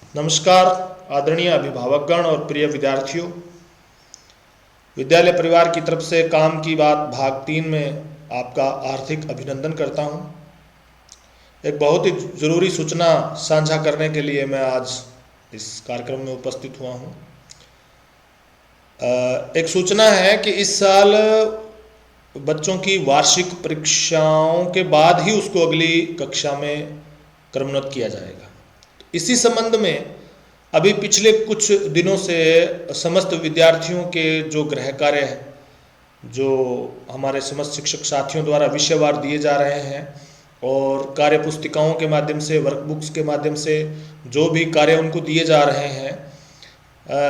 नमस्कार आदरणीय अभिभावकगण और प्रिय विद्यार्थियों। विद्यालय परिवार की तरफ से काम की बात भाग 3 में आपका हार्दिक अभिनंदन करता हूं। एक बहुत ही ज़रूरी सूचना साझा करने के लिए मैं आज इस कार्यक्रम में उपस्थित हुआ हूं। एक सूचना है कि इस साल बच्चों की वार्षिक परीक्षाओं के बाद ही उसको अगली कक्षा में क्रमोन्नत किया जाएगा। इसी संबंध में अभी पिछले कुछ दिनों से समस्त विद्यार्थियों के जो गृह कार्य हैं, जो हमारे समस्त शिक्षक साथियों द्वारा विषयवार दिए जा रहे हैं और कार्य पुस्तिकाओं के माध्यम से, वर्कबुक्स के माध्यम से जो भी कार्य उनको दिए जा रहे हैं,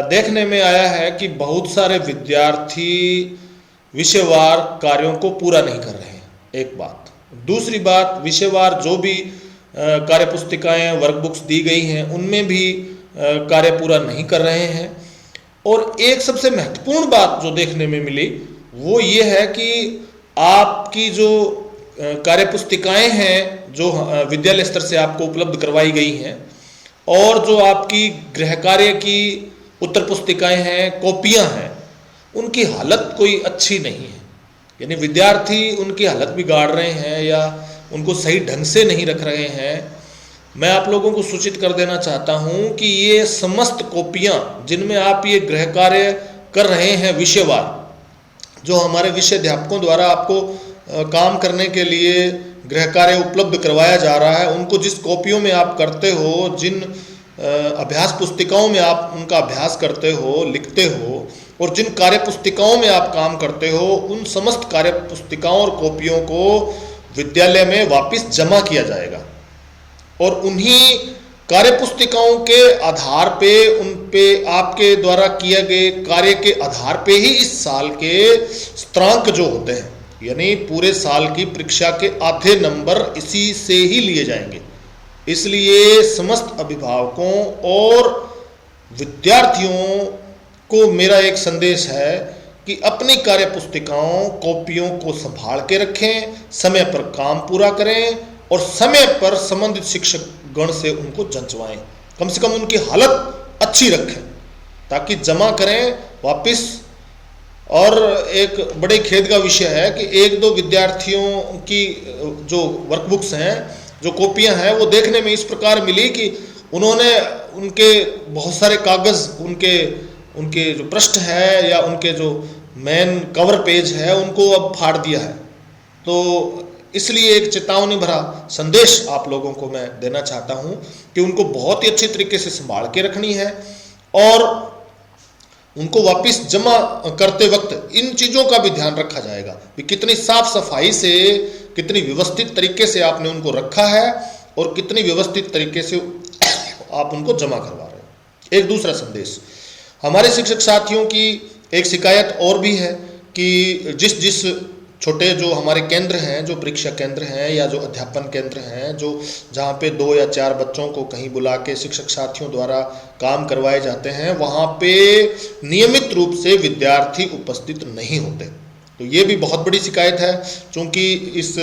देखने में आया है कि बहुत सारे विद्यार्थी विषयवार कार्यों को पूरा नहीं कर रहे हैं। एक बात। दूसरी बात, विषयवार जो भी कार्य पुस्तिकाएँ, वर्कबुक्स दी गई हैं उनमें भी कार्य पूरा नहीं कर रहे हैं। और एक सबसे महत्वपूर्ण बात जो देखने में मिली वो ये है कि आपकी जो कार्य पुस्तिकाएँ हैं जो विद्यालय स्तर से आपको उपलब्ध करवाई गई हैं और जो आपकी गृह कार्य की उत्तर पुस्तिकाएँ हैं, कॉपियाँ हैं, उनकी हालत कोई अच्छी नहीं है। यानी विद्यार्थी उनकी हालत बिगाड़ रहे हैं या उनको सही ढंग से नहीं रख रहे हैं। मैं आप लोगों को सूचित कर देना चाहता हूं कि ये समस्त कॉपियां जिनमें आप ये गृह कार्य कर रहे हैं विषयवार, जो हमारे विषय अध्यापकों द्वारा आपको काम करने के लिए गृह कार्य उपलब्ध करवाया जा रहा है, उनको जिस कॉपियों में आप करते हो, जिन अभ्यास पुस्तिकाओं में आप उनका अभ्यास करते हो, लिखते हो और जिन कार्य पुस्तिकाओं में आप काम करते हो, उन समस्त कार्य पुस्तिकाओं और कॉपियों को विद्यालय में वापस जमा किया जाएगा और उन्हीं कार्य पुस्तिकाओं के आधार पे, उन पे आपके द्वारा किए गए कार्य के आधार पे ही इस साल के स्त्रांक जो होते हैं, यानी पूरे साल की परीक्षा के आधे नंबर इसी से ही लिए जाएंगे। इसलिए समस्त अभिभावकों और विद्यार्थियों को मेरा एक संदेश है कि अपनी कार्य पुस्तिकाओं, कॉपियों को संभाल के रखें, समय पर काम पूरा करें और समय पर संबंधित शिक्षक गण से उनको जंचवाएं। कम से कम उनकी हालत अच्छी रखें ताकि जमा करें वापस। और एक बड़े खेद का विषय है कि एक दो विद्यार्थियों की जो वर्कबुक्स हैं, जो कॉपियां हैं, वो देखने में इस प्रकार मिली कि उन्होंने उनके बहुत सारे कागज़, उनके जो पृष्ठ है या उनके जो मेन कवर पेज है, उनको अब फाड़ दिया है। तो इसलिए एक चेतावनी भरा संदेश आप लोगों को मैं देना चाहता हूं कि उनको बहुत ही अच्छे तरीके से संभाल के रखनी है और उनको वापस जमा करते वक्त इन चीज़ों का भी ध्यान रखा जाएगा कि कितनी साफ सफाई से, कितनी व्यवस्थित तरीके से आपने उनको रखा है और कितनी व्यवस्थित तरीके से आप उनको जमा करवा रहे हैं। एक दूसरा संदेश, हमारे शिक्षक साथियों की एक शिकायत और भी है कि जिस छोटे जो हमारे केंद्र हैं, जो परीक्षा केंद्र हैं या जो अध्यापन केंद्र हैं, जो जहाँ पे 2 या 4 बच्चों को कहीं बुला के शिक्षक साथियों द्वारा काम करवाए जाते हैं, वहाँ पे नियमित रूप से विद्यार्थी उपस्थित नहीं होते। तो ये भी बहुत बड़ी शिकायत है, क्योंकि इस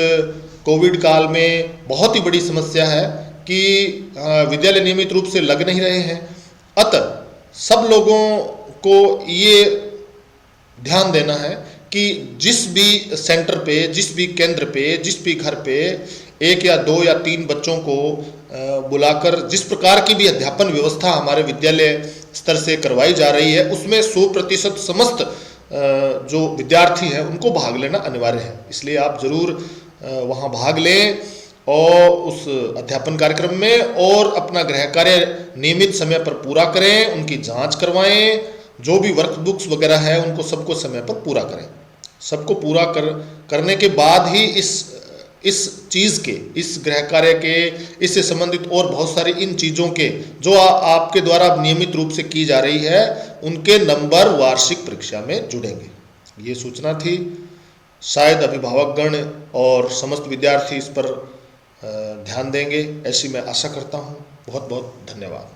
कोविड काल में बहुत ही बड़ी समस्या है कि विद्यालय नियमित रूप से लग नहीं रहे हैं। अतः सब लोगों को ये ध्यान देना है कि जिस भी सेंटर पे, जिस भी केंद्र पे, जिस भी घर पे 1 या 2 या 3 बच्चों को बुलाकर जिस प्रकार की भी अध्यापन व्यवस्था हमारे विद्यालय स्तर से करवाई जा रही है, उसमें 100% समस्त जो विद्यार्थी हैं उनको भाग लेना अनिवार्य है। इसलिए आप जरूर वहाँ भाग लें और उस अध्यापन कार्यक्रम में और अपना गृह कार्य नियमित समय पर पूरा करें, उनकी जांच करवाएं, जो भी वर्कबुक्स वगैरह है उनको सबको समय पर पूरा करें। सबको पूरा करने के बाद ही इस चीज़ के, इस गृह कार्य के, इससे संबंधित और बहुत सारी इन चीज़ों के जो आपके द्वारा नियमित रूप से की जा रही है, उनके नंबर वार्षिक परीक्षा में जुड़ेंगे। ये सूचना थी। शायद अभिभावकगण और समस्त विद्यार्थी इस पर ध्यान देंगे, ऐसी मैं आशा करता हूँ। बहुत बहुत धन्यवाद।